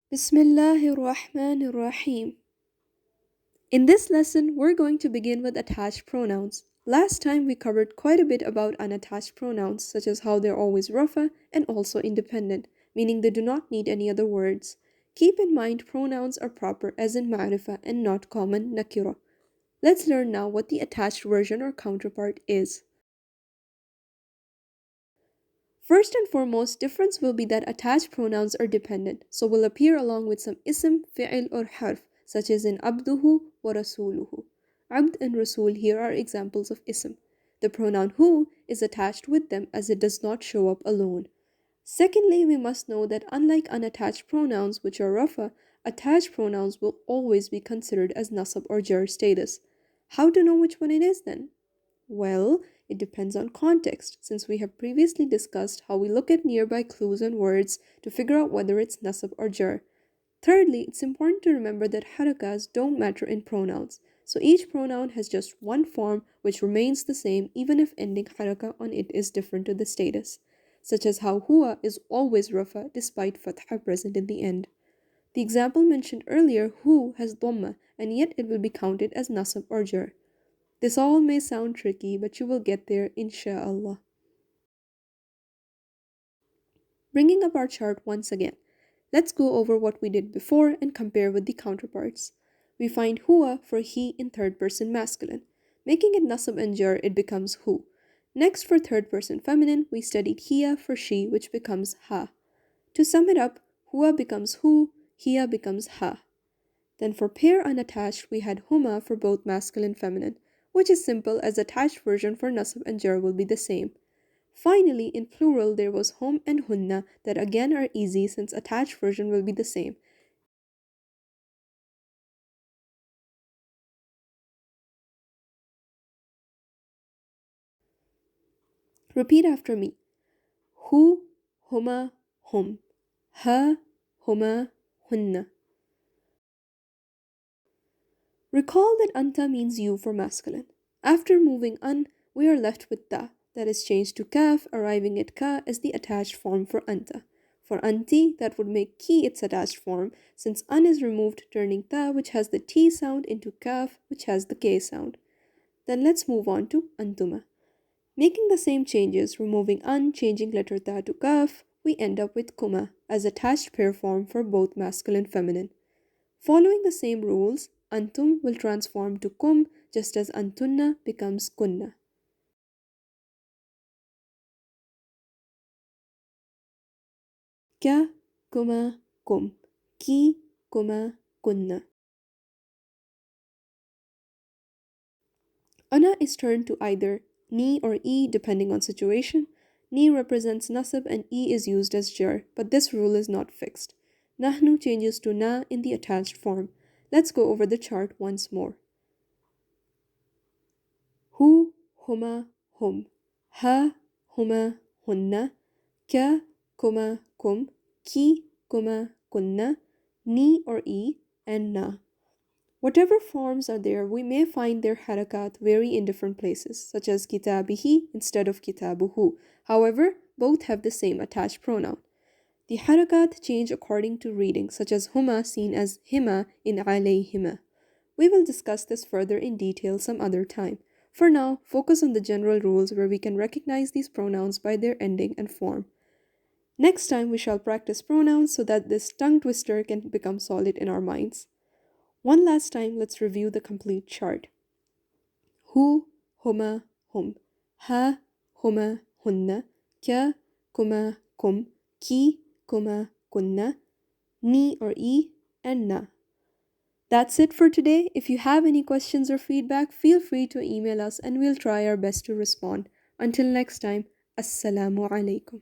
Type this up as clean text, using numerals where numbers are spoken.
Bismillahirrahmanirrahim. In this lesson, we're going to begin with attached pronouns. Last time we covered quite a bit about unattached pronouns, such as how they're always rafa and also independent, meaning they do not need any other words. Keep in mind pronouns are proper as in ma'rifa and not common nakira. Let's learn now what the attached version or counterpart is. First and foremost, difference will be that attached pronouns are dependent, so will appear along with some ism, fi'il or harf, such as in abduhu wa rasuluhu. Abd and rasul here are examples of ism. The pronoun hu is attached with them as it does not show up alone. Secondly, we must know that unlike unattached pronouns, which are rafa, attached pronouns will always be considered as nasab or jar status. How to know which one it is then? Well, it depends on context, since we have previously discussed how we look at nearby clues and words to figure out whether it's nasab or jar. Thirdly, it's important to remember that harakas don't matter in pronouns, so each pronoun has just one form which remains the same even if ending haraka on it is different to the status, such as how huwa is always rafa despite fatha present in the end. The example mentioned earlier, hu has dhamma, and yet it will be counted as nasab or jar. This all may sound tricky, but you will get there insha'Allah. Bringing up our chart once again, let's go over what we did before and compare with the counterparts. We find huwa for he in third person masculine. Making it nasab and jar, it becomes hu. Next, for third person feminine, we studied hiya for she, which becomes ha. To sum it up, huwa becomes hu, hiya becomes ha. Then for pair unattached, we had huma for both masculine and feminine, which is simple as attached version for nasab and jar will be the same. Finally, in plural, there was hum and hunna that again are easy since attached version will be the same. Repeat after me. Hu, huma, hum. Ha, huma, hunna. Recall that anta means you for masculine. After moving an, we are left with ta, that is changed to kaf, arriving at ka as the attached form for anta. For anti, that would make ki its attached form, since an is removed, turning ta, which has the t sound, into kaf, which has the k sound. Then let's move on to antuma. Making the same changes, removing an, changing letter ta to kaf, we end up with kuma as attached pair form for both masculine and feminine. Following the same rules, antum will transform to kum just as antunna becomes kunna. Kya, kuma, kum. Ki, kuma, kunna. Ana is turned to either ni or e depending on situation. Ni represents nasab and e is used as jar, but this rule is not fixed. Nahnu changes to na in the attached form. Let's go over the chart once more. Hu, huma, hum. Ha, huma, hunna. Kya, kuma, kum. Ki, kuma, kunna. Ni or e, and na. Whatever forms are there, we may find their harakat vary in different places, such as kitabihi instead of kitabuhu. However, both have the same attached pronoun. The harakat change according to reading, such as huma seen as hima in alayhima. We will discuss this further in detail some other time. For now, focus on the general rules where we can recognize these pronouns by their ending and form. Next time, we shall practice pronouns so that this tongue twister can become solid in our minds. One last time, let's review the complete chart. Hu, huma, hum. Ha, huma, hunna. Kya, kuma, kum. Ki, kuma, kunna. Ni or e, and na. That's it for today. If you have any questions or feedback, feel free to email us and we'll try our best to respond. Until next time, Assalamu alaikum.